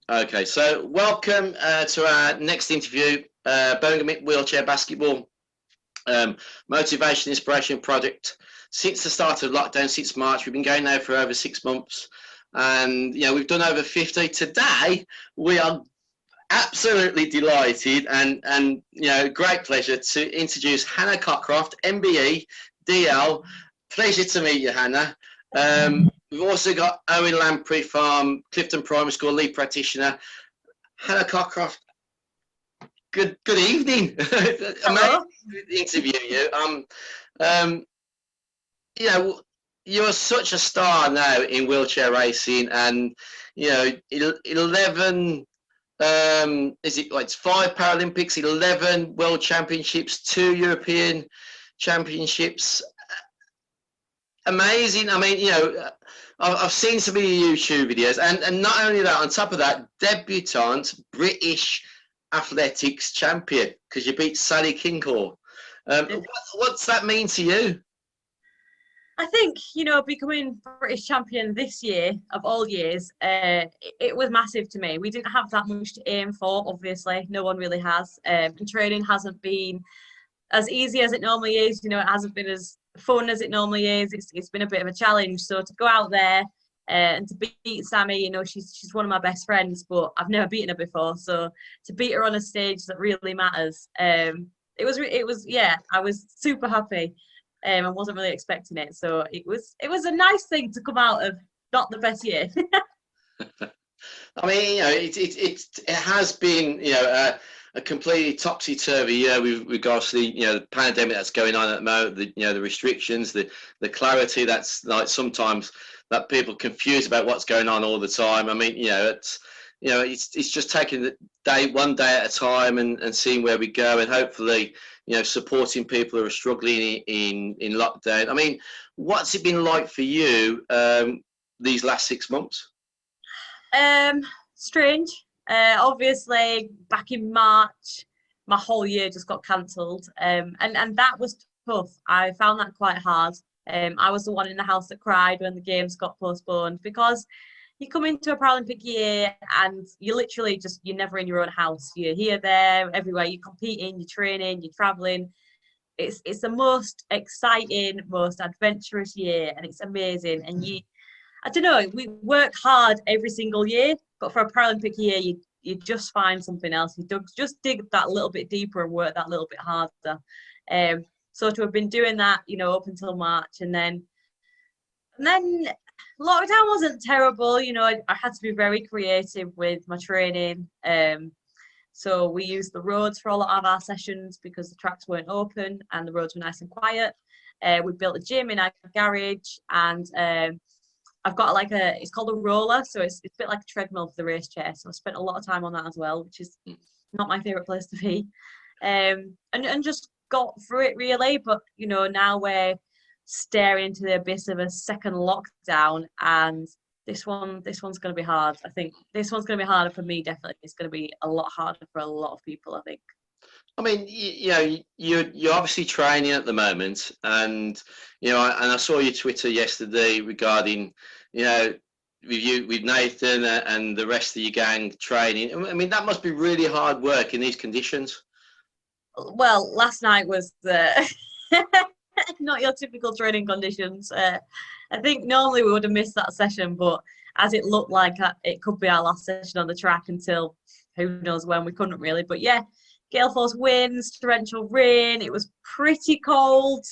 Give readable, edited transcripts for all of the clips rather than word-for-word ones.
Okay, so welcome to our next interview, Birmingham Wheelchair Basketball Motivation Inspiration Project. Since the start of lockdown, since March, we've been going now for over 6 months, and we've done over 50. Today, we are absolutely delighted and great pleasure to introduce Hannah Cockroft, MBE, DL. Pleasure to meet you, Hannah. We've also got Owen Lamprey from Clifton Primary School, lead practitioner. Hannah Cockroft, good evening. Amazing to interview you. You're such a star now in wheelchair racing, and 11. Is it like 5 Paralympics, 11 World Championships, 2 European Championships? Amazing. I mean, I've seen some of your YouTube videos, and not only that, on top of that, debutante British athletics champion, because you beat Sally Kincaid. What's that mean to you? I think, becoming British champion this year, of all years, it was massive to me. We didn't have that much to aim for, obviously. No one really has. And training hasn't been as easy as it normally is. It hasn't been as fun as it normally is. It's been a bit of a challenge. So to go out there and to beat Sammy, she's one of my best friends, but I've never beaten her before. So to beat her on a stage that really matters, it was I was super happy. I wasn't really expecting it, so it was a nice thing to come out of not the best year. I mean, it has been a completely topsy-turvy year with regards to the pandemic that's going on at the moment. The restrictions, the clarity that's like sometimes that people confused about what's going on all the time. I mean, it's just taking the one day at a time and seeing where we go, and hopefully supporting people who are struggling in lockdown. I mean, what's it been like for you these last 6 months? Strange. Obviously, back in March, my whole year just got cancelled, and that was tough. I found that quite hard. I was the one in the house that cried when the games got postponed, because you come into a Paralympic year and you're never in your own house. You're here, there, everywhere. You're competing, you're training, you're traveling. It's the most exciting, most adventurous year, and it's amazing. And I don't know, we work hard every single year, but for a Paralympic year, you just find something else. You just dig that little bit deeper and work that little bit harder. So to have been doing that, up until March, and then lockdown wasn't terrible. I had to be very creative with my training. So we used the roads for a lot of our sessions because the tracks weren't open and the roads were nice and quiet. We built a gym in our garage, and I've got it's called a roller. So it's a bit like a treadmill for the race chair. So I spent a lot of time on that as well, which is not my favorite place to be. And just got through it really. But, now we're staring into the abyss of a second lockdown, and this one's going to be hard. I think this one's going to be harder for me. Definitely, it's going to be a lot harder for a lot of people, I think. I mean, you're obviously training at the moment, and I saw your Twitter yesterday regarding with Nathan and the rest of your gang training. I mean, that must be really hard work in these conditions. Well, last night was not your typical training conditions. I think normally we would have missed that session, but as it looked like it could be our last session on the track until who knows when, we couldn't really. But yeah, gale force winds, torrential rain. It was pretty cold.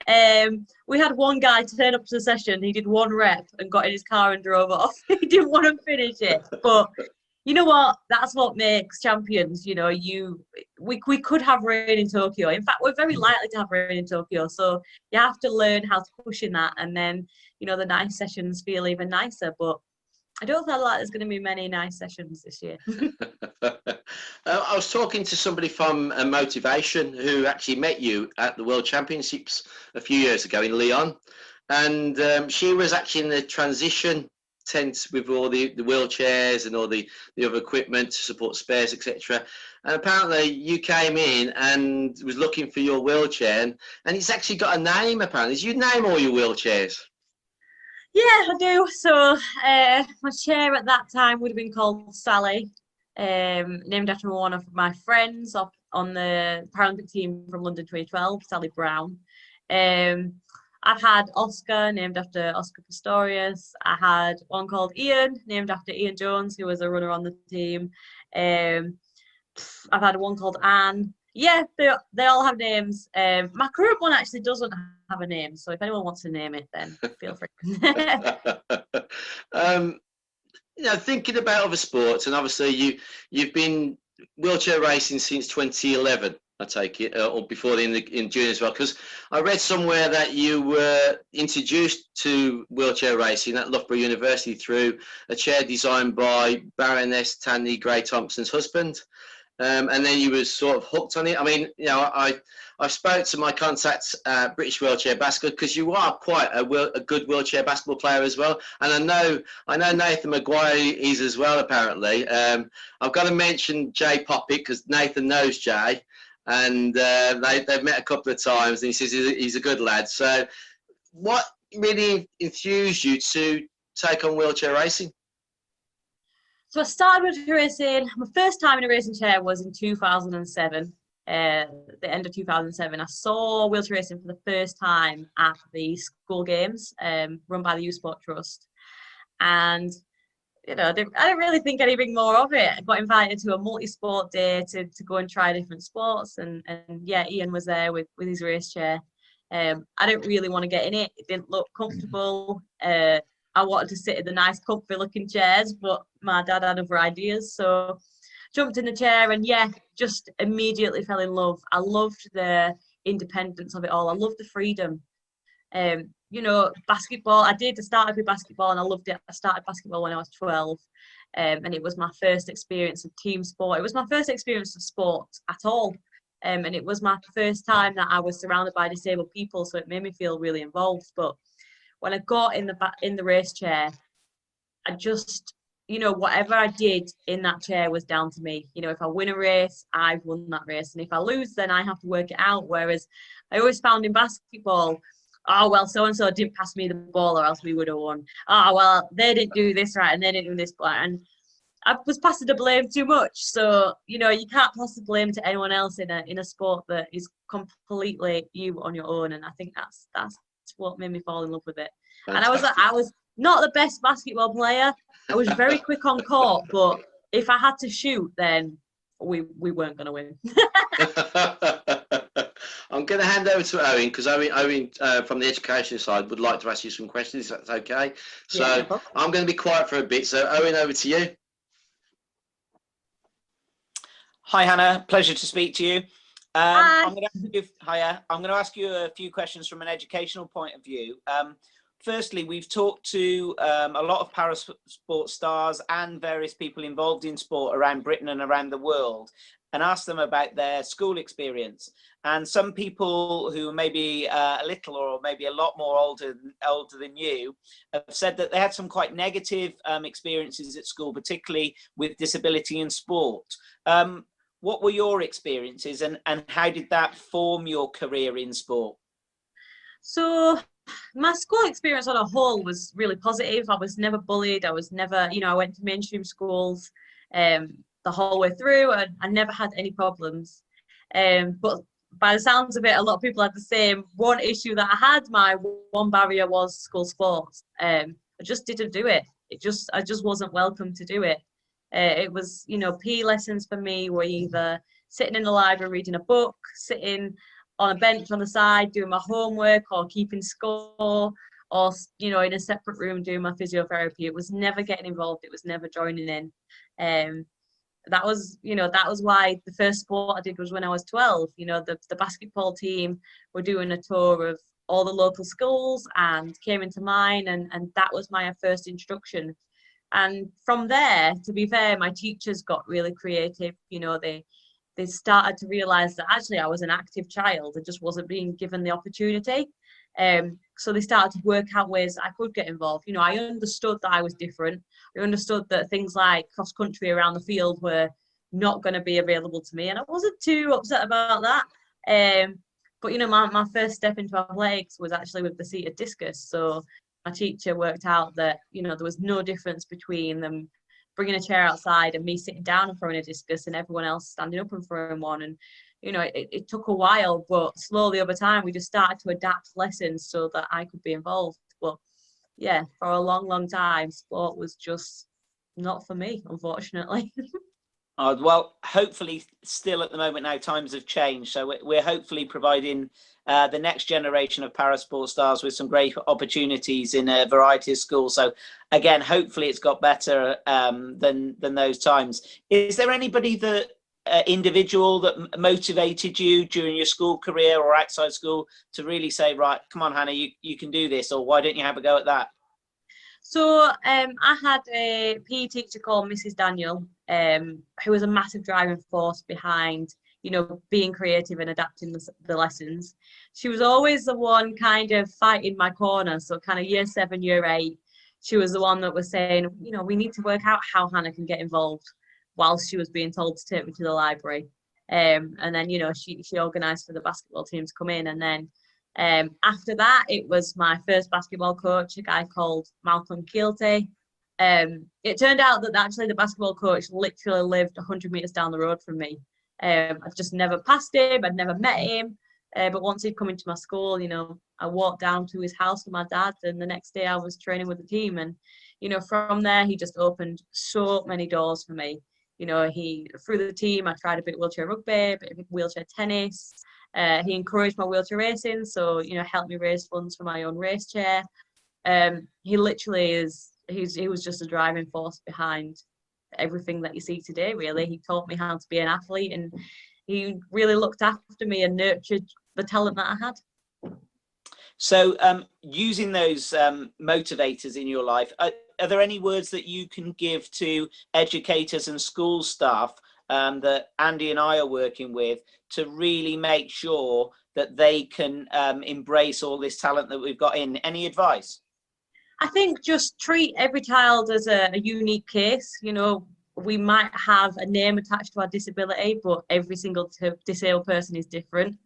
We had one guy turn up to the session. He did one rep and got in his car and drove off. He didn't want to finish it, but you know what? That's what makes champions. We could have rain in Tokyo. In fact, we're very likely to have rain in Tokyo. So you have to learn how to push in that, and then the nice sessions feel even nicer. But I don't feel like there's going to be many nice sessions this year. I was talking to somebody from Motivation who actually met you at the World Championships a few years ago in Lyon, and she was actually in the transition tent with all the wheelchairs and all the other equipment to support spares, etc. And apparently you came in and was looking for your wheelchair, and it's actually got a name apparently. Did you name all your wheelchairs? Yeah, I do. So my chair at that time would have been called Sally, named after one of my friends on the Paralympic team from London 2012, Sally Brown. Um, I've had Oscar, named after Oscar Pistorius. I had one called Ian, named after Ian Jones, who was a runner on the team. Um, I've had one called Anne. Yeah, they all have names. My current one actually doesn't have a name, so if anyone wants to name it, then feel free. um, thinking about other sports, and obviously you've been wheelchair racing since 2011. I take it, or before in June as well, because I read somewhere that you were introduced to wheelchair racing at Loughborough University through a chair designed by Baroness Tandy Gray Thompson's husband. And then you were sort of hooked on it. I mean, I spoke to my contacts at British Wheelchair Basketball, because you are quite a good wheelchair basketball player as well. And I know Nathan Maguire is as well, apparently. I've got to mention Jay Poppit, because Nathan knows Jay, and they've met a couple of times, and he says he's a good lad. So what really enthused you to take on wheelchair racing? So I started with racing. My first time in a racing chair was in 2007. The end of 2007, I saw wheelchair racing for the first time at the school games, run by the Youth Sport Trust. And I didn't really think anything more of it. I got invited to a multi-sport day to go and try different sports, and yeah, Ian was there with his race chair. I didn't really want to get in it. It didn't look comfortable. I wanted to sit in the nice, comfy-looking chairs, but my dad had other ideas, so jumped in the chair and yeah, just immediately fell in love. I loved the independence of it all. I loved the freedom. Basketball. I started with basketball and I loved it. I started basketball when I was 12, and it was my first experience of team sport. It was my first experience of sport at all, and it was my first time that I was surrounded by disabled people. So it made me feel really involved. But when I got in the race chair, I just, whatever I did in that chair was down to me. If I win a race, I've won that race. And if I lose, then I have to work it out. Whereas I always found in basketball, oh, well, so-and-so didn't pass me the ball or else we would have won. Oh, well, they didn't do this right and they didn't do this right. And I was passing the blame too much. So, you can't pass the blame to anyone else in a sport that is completely you on your own. And I think that's what made me fall in love with it. Fantastic. And I was not the best basketball player. I was very quick on court, but if I had to shoot, then we weren't going to win. I'm going to hand over to Owen, because Owen from the education side would like to ask you some questions, if that's okay. So yeah, I'm going to be quiet for a bit. So Owen, over to you. Hi, Hannah. Pleasure to speak to you. Hi. I'm going to ask you a few questions from an educational point of view. Firstly, we've talked to a lot of parasport stars and various people involved in sport around Britain and around the world, and asked them about their school experience. And some people who may be a little or maybe a lot more older than you have said that they had some quite negative experiences at school, particularly with disability in sport. What were your experiences, and how did that form your career in sport? So my school experience on a whole was really positive. I was never bullied. I was never, I went to mainstream schools the whole way through, and I never had any problems. But by the sounds of it, a lot of people had the same. One issue that I had, my one barrier was school sports. I just didn't do it. I just wasn't welcome to do it. It was, PE lessons for me were either sitting in the library reading a book, sitting on a bench on the side doing my homework, or keeping score, or in a separate room doing my physiotherapy. It was never getting involved. It was never joining in. That was why the first sport I did was when I was 12. The basketball team were doing a tour of all the local schools and came into mine, and that was my first introduction. And from there, to be fair, my teachers got really creative. They started to realise that actually I was an active child. I just wasn't being given the opportunity. So they started to work out ways that I could get involved. I understood that I was different. I understood that things like cross country around the field were not going to be available to me, and I wasn't too upset about that. But my first step into athletics was actually with the seated discus. So my teacher worked out that, you know, there was no difference between them bringing a chair outside and me sitting down and throwing a discus and everyone else standing up and throwing one. And, you know, it took a while, but slowly over time, we just started to adapt lessons so that I could be involved. But yeah, for a long, long time, sport was just not for me, unfortunately. Well, hopefully still at the moment now times have changed. So we're hopefully providing the next generation of parasport stars with some great opportunities in a variety of schools. So again, hopefully it's got better than those times. Is there anybody that individual that motivated you during your school career or outside school to really say, right, come on, Hannah, you can do this, or why don't you have a go at that? So I had a PE teacher called Mrs. Daniel, who was a massive driving force behind, you know, being creative and adapting the lessons. She was always the one kind of fighting my corner. So kind of year 7, year 8, she was the one that was saying, you know, we need to work out how Hannah can get involved, whilst she was being told to take me to the library. And then, you know, she organised for the basketball team to come in. And then after that, it was my first basketball coach, a guy called Malcolm Keelty. It turned out that actually the basketball coach literally lived 100 metres down the road from me. I've just never passed him, I'd never met him. But once he'd come into my school, you know, I walked down to his house with my dad, and the next day I was training with the team. And, you know, from there, he just opened so many doors for me. You know, through the team, I tried a bit of wheelchair rugby, a bit of wheelchair tennis. He encouraged my wheelchair racing, so, you know, helped me raise funds for my own race chair. He literally he was just a driving force behind everything that you see today, really. He taught me how to be an athlete, and he really looked after me and nurtured the talent that I had. So using those motivators in your life, are there any words that you can give to educators and school staff that Andy and I are working with to really make sure that they can embrace all this talent that we've got in? Any advice? I think just treat every child as a unique case. You know, we might have a name attached to our disability, but every single disabled person is different.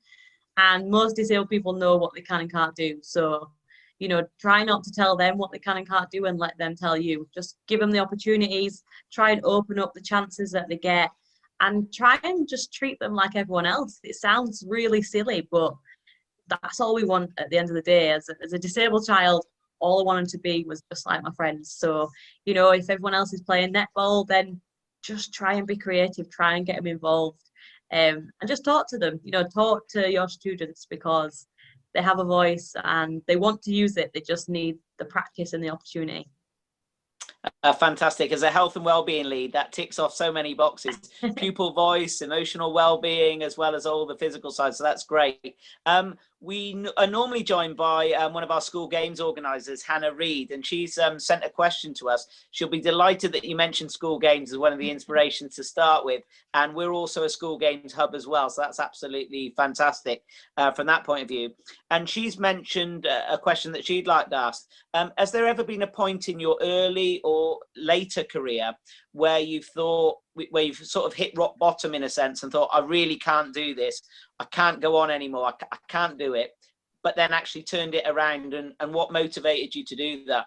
And most disabled people know what they can and can't do. So, you know, try not to tell them what they can and can't do and let them tell you. Just give them the opportunities, try and open up the chances that they get, and try and just treat them like everyone else. It sounds really silly, but that's all we want at the end of the day. As a disabled child, all I wanted to be was just like my friends. So, you know, if everyone else is playing netball, then just try and be creative, try and get them involved. And just talk to them, you know, talk to your students, because they have a voice and they want to use it. They just need the practice and the opportunity. Fantastic. As a health and wellbeing lead, that ticks off so many boxes: pupil voice, emotional wellbeing, as well as all the physical side. So that's great. We are normally joined by one of our school games organisers, Hannah Reid, and she's sent a question to us. She'll be delighted that you mentioned school games as one of the inspirations to start with. And we're also a school games hub as well. So that's absolutely fantastic from that point of view. And she's mentioned a question that she'd like to ask. Has there ever been a point in your early or later career where you've thought, where you've sort of hit rock bottom in a sense and thought, I really can't do this, I can't go on anymore, I can't do it, but then actually turned it around, and what motivated you to do that?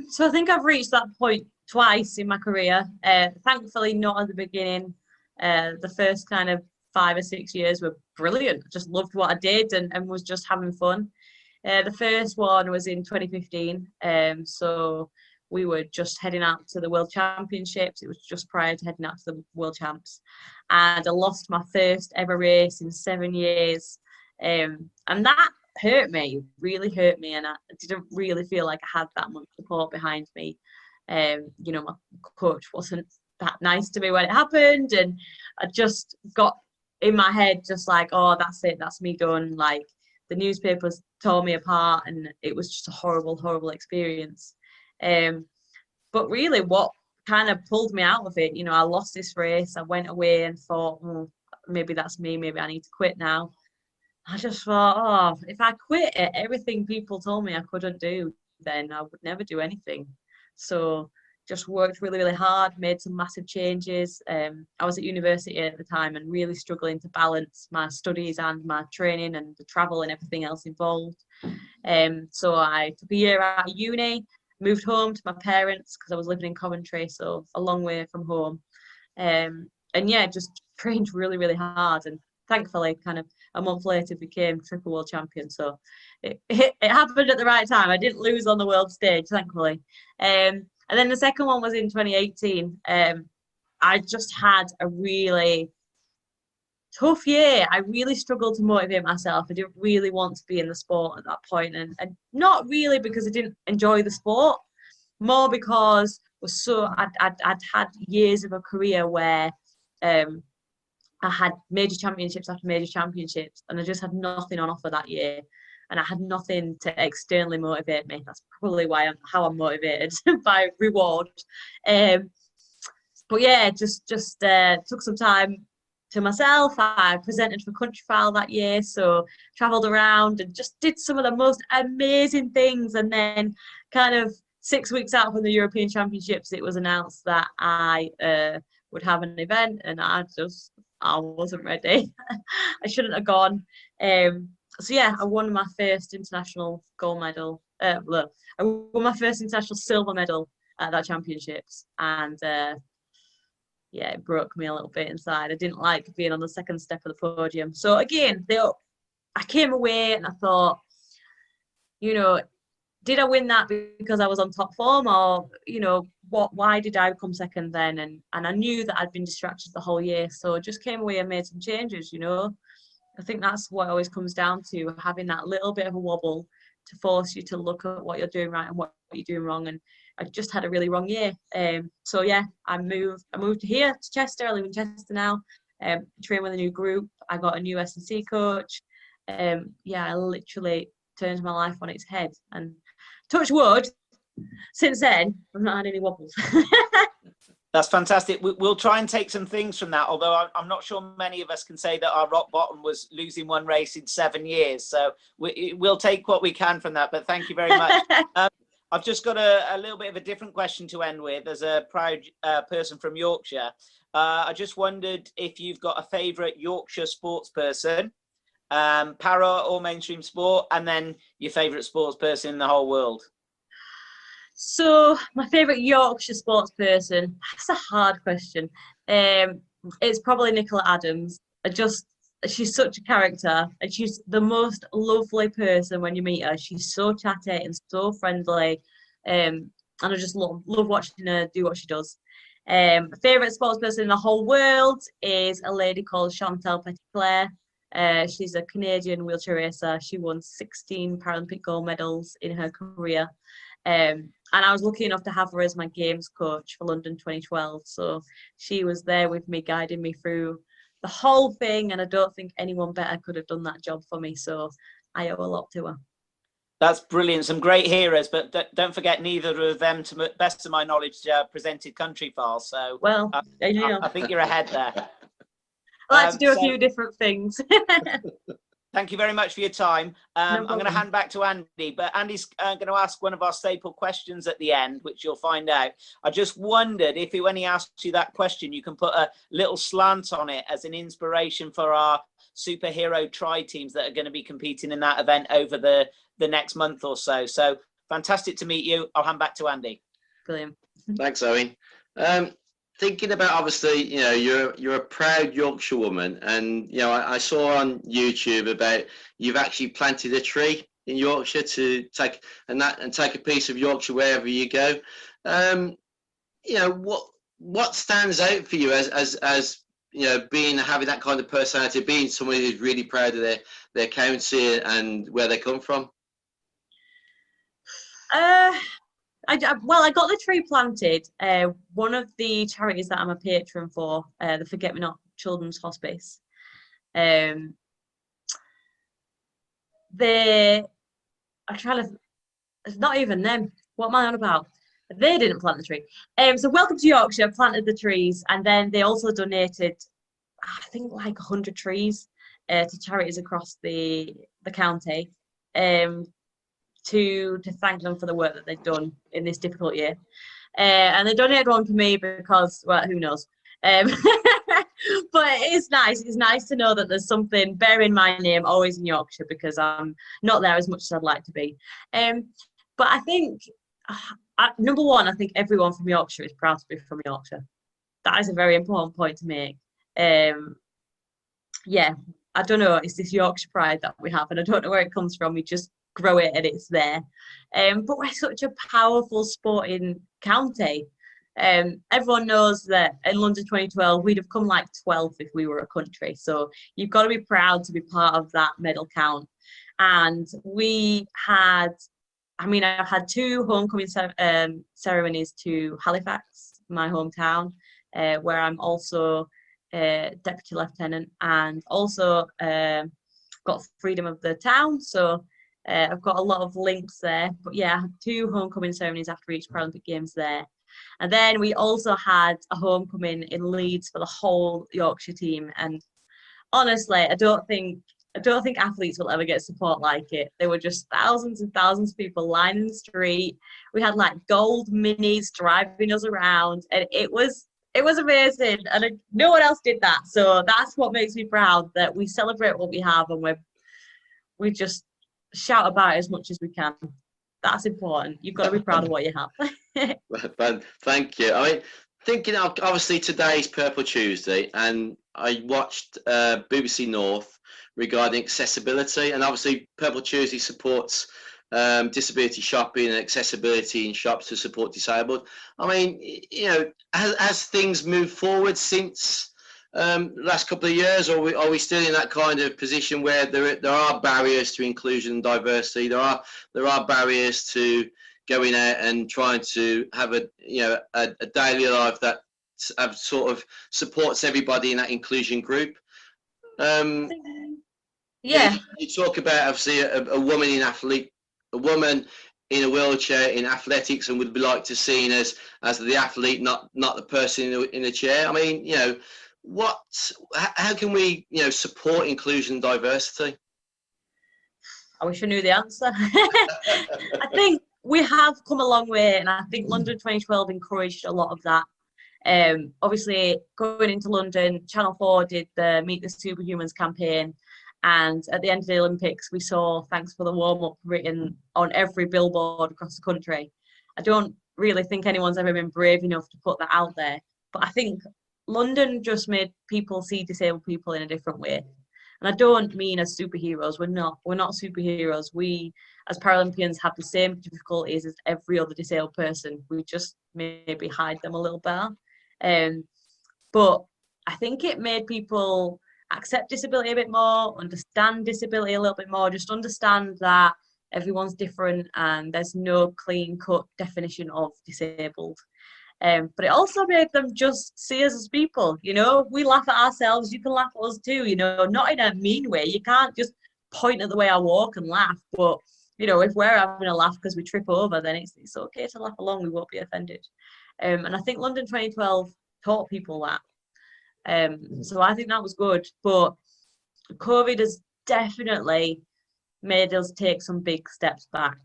So I think I've reached that point twice in my career. Thankfully not at the beginning. The first kind of 5 or 6 years were brilliant. Just loved what I did and was just having fun. The first one was in 2015. So we were just heading out to the World Championships. It was just prior to heading out to the World Champs. And I lost my first ever race in 7 years. And that hurt me, really hurt me. And I didn't really feel like I had that much support behind me. You know, my coach wasn't that nice to me when it happened. And I just got in my head just like, oh, that's it, that's me done. Like, the newspapers tore me apart, and it was just a horrible, horrible experience. But really what kind of pulled me out of it, you know, I lost this race. I went away and thought, maybe that's me, maybe I need to quit now. I just thought, if I quit at everything people told me I couldn't do, then I would never do anything. So just worked really, really hard, made some massive changes. I was at university at the time and really struggling to balance my studies and my training and the travel and everything else involved. So I took a year out of uni, moved home to my parents because I was living in Coventry, so a long way from home. And yeah, just trained really, really hard, and thankfully, kind of a month later, became triple world champion. So it happened at the right time. I didn't lose on the world stage, thankfully. And then the second one was in 2018. I just had a really tough year. I really struggled to motivate myself. I didn't really want to be in the sport at that point, and not really because I didn't enjoy the sport, more because I'd had years of a career where I had major championships after major championships, and I just had nothing on offer that year, and I had nothing to externally motivate me. That's probably how I'm motivated by reward. But yeah, just took some time to myself. I presented for Countryfile that year, so travelled around and just did some of the most amazing things. And then, kind of 6 weeks out from the European Championships, it was announced that I would have an event, and I wasn't ready. I shouldn't have gone. So yeah, I won my first international gold medal. I won my first international silver medal at that championships, and yeah, it broke me a little bit inside. I didn't like being on the second step of the podium. So again, I came away and I thought, did I win that because I was on top form, or why did I come second then? And I knew that I'd been distracted the whole year, so I just came away and made some changes. I think that's what it always comes down to, having that little bit of a wobble to force you to look at what you're doing right and what you're doing wrong. And I just had a really wrong year. So yeah, I moved here to Chester. I live in Chester now. Train with a new group. I got a new S&C coach. Yeah, I literally turned my life on its head, and touch wood, since then I've not had any wobbles. That's fantastic. We'll try and take some things from that, although I'm not sure many of us can say that our rock bottom was losing one race in 7 years. So we'll take what we can from that, but thank you very much. I've just got a little bit of a different question to end with. As a proud person from Yorkshire, I just wondered if you've got a favourite Yorkshire sports person, para or mainstream sport, and then your favourite sports person in the whole world. So my favourite Yorkshire sports person, that's a hard question. It's probably Nicola Adams. She's such a character, and she's the most lovely person when you meet her. She's so chatty and so friendly, and I just love watching her do what she does. Favourite sports person in the whole world is a lady called Chantal Petitclerc. She's a Canadian wheelchair racer. She won 16 Paralympic gold medals in her career. And I was lucky enough to have her as my games coach for London 2012. So she was there with me, guiding me through the whole thing. And I don't think anyone better could have done that job for me. So I owe a lot to her. That's brilliant. Some great heroes, but don't forget neither of them, to the best of my knowledge, presented Countryfile. So well, I think you're ahead there. I like to do a few different things. Thank you very much for your time. I'm going to hand back to Andy, but Andy's going to ask one of our staple questions at the end, which you'll find out. I just wondered if when he asks you that question, you can put a little slant on it as an inspiration for our superhero tri teams that are going to be competing in that event over the next month or so. So fantastic to meet you. I'll hand back to Andy. Brilliant. Thanks, Owen. Thinking about, obviously, you're a proud Yorkshire woman, and I saw on YouTube about you've actually planted a tree in Yorkshire to take a piece of Yorkshire wherever you go. What stands out for you as having that kind of personality, being somebody who's really proud of their county and where they come from? I got the tree planted. One of the charities that I'm a patron for, the Forget Me Not Children's Hospice. It's not even them. What am I on about? They didn't plant the tree. So Welcome to Yorkshire planted the trees, and then they also donated, I think, like 100 trees to charities across the county. To thank them for the work that they've done in this difficult year. And they donated one to me because, well, who knows? But it's nice. It's nice to know that there's something bearing my name always in Yorkshire, because I'm not there as much as I'd like to be. But I think, number one, I think everyone from Yorkshire is proud to be from Yorkshire. That is a very important point to make. Yeah, I don't know. It's this Yorkshire pride that we have, and I don't know where it comes from. We just grow it and it's there. But we're such a powerful sporting county. Everyone knows that in London 2012, we'd have come like 12th if we were a country. So you've got to be proud to be part of that medal count. And we had, I've had 2 homecoming ceremonies to Halifax, my hometown, where I'm also deputy lieutenant, and also got freedom of the town. So I've got a lot of links there. But yeah, I had 2 homecoming ceremonies after each Paralympic Games there. And then we also had a homecoming in Leeds for the whole Yorkshire team. And honestly, I don't think athletes will ever get support like it. There were just thousands and thousands of people lining the street. We had like gold minis driving us around, and it was amazing. And no one else did that. So that's what makes me proud, that we celebrate what we have, and we just shout about it as much as we can. That's important. You've got to be proud of what you have. Thank you. Thinking of, obviously today's Purple Tuesday, and I watched BBC North regarding accessibility, and obviously Purple Tuesday supports disability shopping and accessibility in shops to support disabled. Has things moved forward since last couple of years, or are we still in that kind of position where there are barriers to inclusion and diversity? There are barriers to going out and trying to have a daily life that sort of supports everybody in that inclusion group. Yeah. You talk about obviously a woman in a wheelchair in athletics, and would be like to seen as the athlete, not the person in a chair. How can we support inclusion and diversity? I wish I knew the answer. I think we have come a long way, and I think London 2012 encouraged a lot of that. Obviously, going into London, Channel 4 did the Meet the Superhumans campaign, and at the end of the Olympics, we saw "Thanks for the warm-up" written on every billboard across the country. I don't really think anyone's ever been brave enough to put that out there, but I think London just made people see disabled people in a different way. And I don't mean as superheroes. We're not superheroes. We, as Paralympians, have the same difficulties as every other disabled person. We just maybe hide them a little better. But I think it made people accept disability a bit more, understand disability a little bit more, just understand that everyone's different and there's no clean-cut definition of disabled. But it also made them just see us as people. We laugh at ourselves, you can laugh at us too, not in a mean way. You can't just point at the way I walk and laugh, but if we're having a laugh because we trip over, then it's okay to laugh along, we won't be offended. And I think London 2012 taught people that. So I think that was good, but COVID has definitely made us take some big steps back.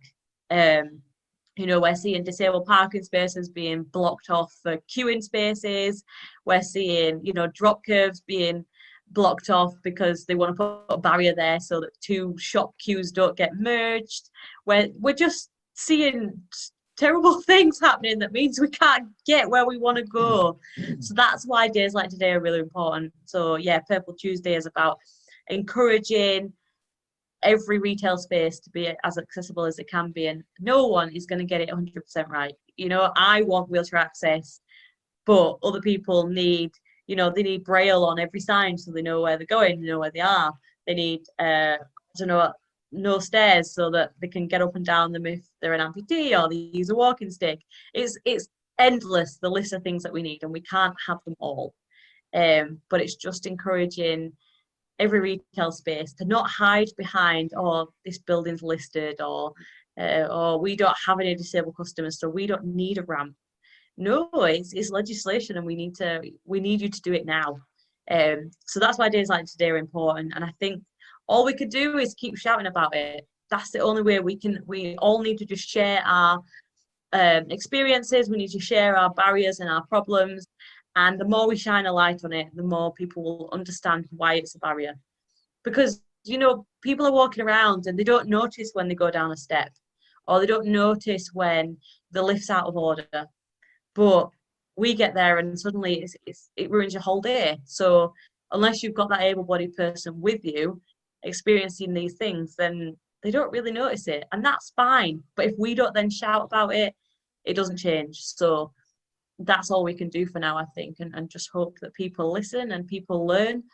We're seeing disabled parking spaces being blocked off for queuing spaces. We're seeing, drop curves being blocked off because they want to put a barrier there so that 2 shop queues don't get merged. We're just seeing terrible things happening that means we can't get where we want to go. So that's why days like today are really important. So yeah, Purple Tuesday is about encouraging every retail space to be as accessible as it can be, and no one is going to get it 100% right. I want wheelchair access, but other people need, they need braille on every sign so they know where they're going, they know where they are. They need, no stairs so that they can get up and down them if they're an amputee or they use a walking stick. It's endless, the list of things that we need, and we can't have them all. But it's just encouraging every retail space to not hide behind, this building's listed, or we don't have any disabled customers, so we don't need a ramp. No, it's legislation, and we need you to do it now. So that's why days like today are important, and I think all we could do is keep shouting about it. That's the only way we all need to just share our experiences. We need to share our barriers and our problems, And the more we shine a light on it, the more people will understand why it's a barrier. Because, you know, people are walking around and they don't notice when they go down a step, or they don't notice when the lift's out of order. But we get there and suddenly it ruins your whole day. So unless you've got that able-bodied person with you experiencing these things, then they don't really notice it. And that's fine. But if we don't then shout about it, it doesn't change. So that's all we can do for now, I think, and just hope that people listen and people learn.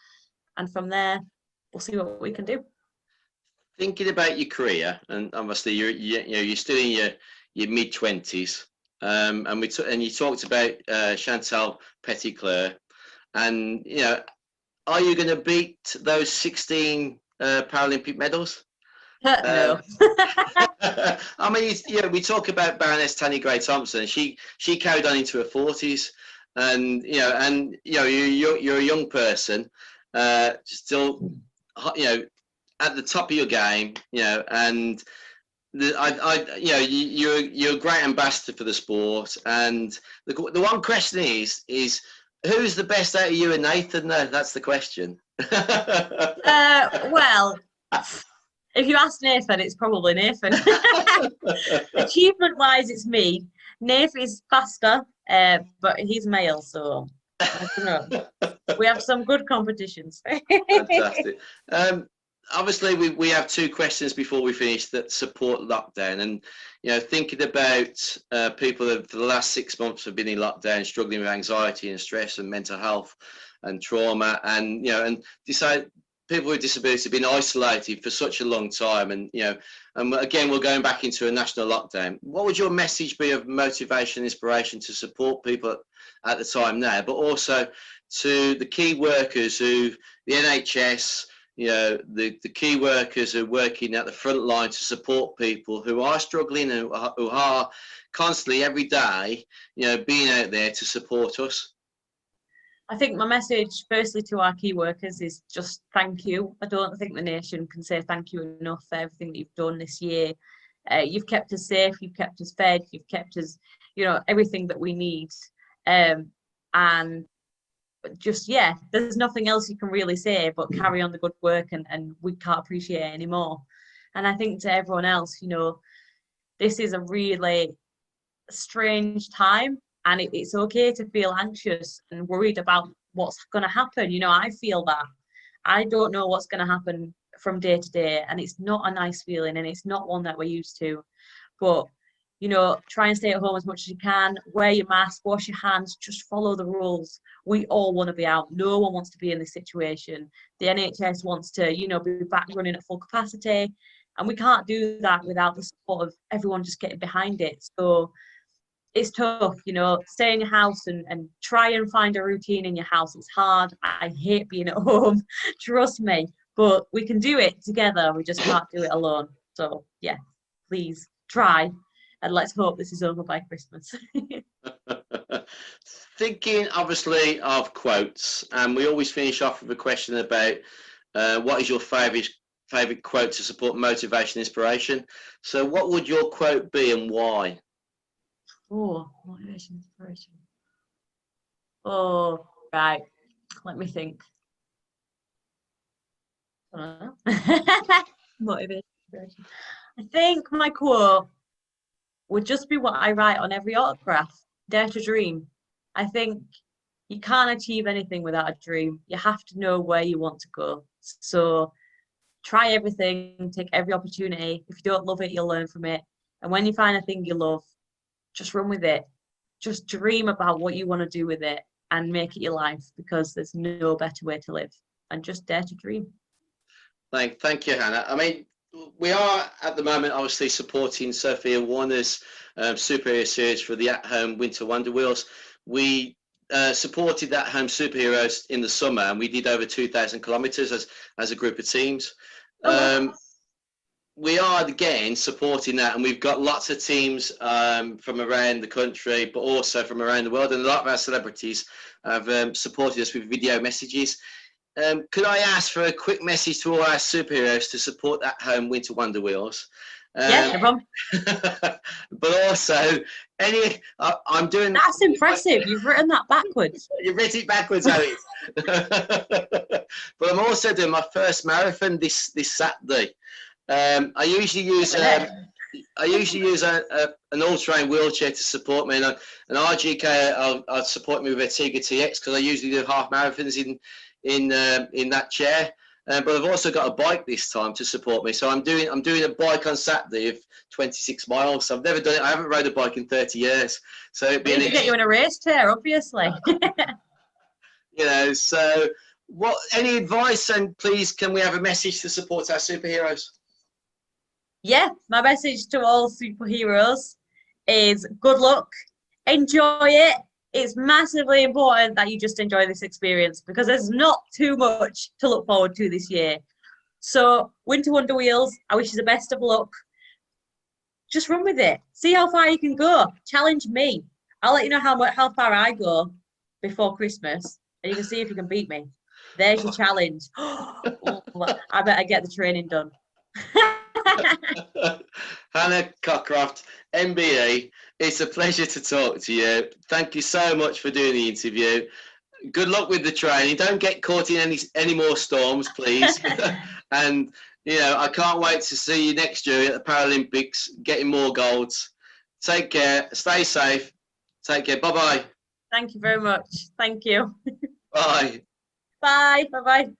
And from there, we'll see what we can do. Thinking about your career, and obviously you're still in your mid-20s, and you talked about Chantal Petitclerc, and you know, are you going to beat those 16 Paralympic medals? No. I mean, we talk about Baroness Tanya Gray Thompson. She carried on into her 40s, and you're a young person, still, at the top of your game, and you're a great ambassador for the sport. And the one question is who's the best out of you and Nathan? No, that's the question. Well, if you ask Nathan, it's probably Nathan. Achievement-wise, it's me. Nathan is faster, but he's male, so I don't know. We have some good competitions. Fantastic. Obviously, we have two questions before we finish that support lockdown, and thinking about people that for the last 6 months have been in lockdown, struggling with anxiety and stress and mental health and trauma, and and decide people with disability have been isolated for such a long time, and and again we're going back into a national lockdown. What would your message be of motivation, inspiration to support people at the time now, but also to the key workers who the NHS, the key workers who are working at the front line to support people who are struggling and who are constantly every day, being out there to support us? I think my message, firstly, to our key workers is just thank you. I don't think the nation can say thank you enough for everything that you've done this year. You've kept us safe, you've kept us fed, you've kept us, everything that we need. And just, there's nothing else you can really say but carry on the good work, and we can't appreciate it anymore. And I think to everyone else, this is a really strange time. And it's okay to feel anxious and worried about what's going to happen. I feel that. I don't know what's going to happen from day to day. And it's not a nice feeling, and it's not one that we're used to. But, try and stay at home as much as you can. Wear your mask, wash your hands, just follow the rules. We all want to be out. No one wants to be in this situation. The NHS wants to, be back running at full capacity. And we can't do that without the support of everyone just getting behind it. So it's tough, stay in your house and try and find a routine in your house. It's hard. I hate being at home, trust me, but we can do it together. We just can't do it alone. So please try, and let's hope this is over by Christmas. Thinking obviously of quotes, and we always finish off with a question about what is your favorite quote to support motivation, inspiration. So what would your quote be and why? Oh, motivation, inspiration. Oh, right. Let me think. Motivation, inspiration. I think my quote would just be what I write on every autograph. Dare to dream. I think you can't achieve anything without a dream. You have to know where you want to go. So try everything, take every opportunity. If you don't love it, you'll learn from it. And when you find a thing you love, just run with it. Just dream about what you want to do with it and make it your life, because there's no better way to live. And just dare to dream. Thank you, Hannah. I mean, we are at the moment obviously supporting Sophia Warner's superhero series for the at-home Winter Wonder Wheels. We supported that home superheroes in the summer, and we did over 2,000 kilometres as a group of teams. We are again supporting that, and we've got lots of teams from around the country, but also from around the world, and a lot of our celebrities have supported us with video messages. Could I ask for a quick message to all our superheroes to support that home Winter Wonder Wheels? Yeah, no problem. But also, I'm doing. That's impressive. You've written that backwards. You read it backwards, Harry. But I'm also doing my first marathon this Saturday. I usually use an all-terrain wheelchair to support me, and an RGK. I'll support me with a Tiga TX because I usually do half marathons in that chair. But I've also got a bike this time to support me. So I'm doing a bike on Saturday of 26 miles. So I've never done it. I haven't rode a bike in 30 years. So it'd be We need to get you in a race chair, obviously. So any advice, and please can we have a message to support our superheroes? Yeah, my message to all superheroes is good luck, enjoy it. It's massively important that you just enjoy this experience because there's not too much to look forward to this year. So, Winter Wonder Wheels, I wish you the best of luck. Just run with it. See how far you can go. Challenge me. I'll let you know how far I go before Christmas, and you can see if you can beat me. There's your challenge. I better get the training done. Hannah Cockroft, MBE, it's a pleasure to talk to you. Thank you so much for doing the interview. Good luck with the training. Don't get caught in any more storms, please. And I can't wait to see you next year at the Paralympics, getting more golds. Take care. Stay safe. Take care. Bye-bye. Thank you very much. Thank you. Bye. Bye. Bye-bye.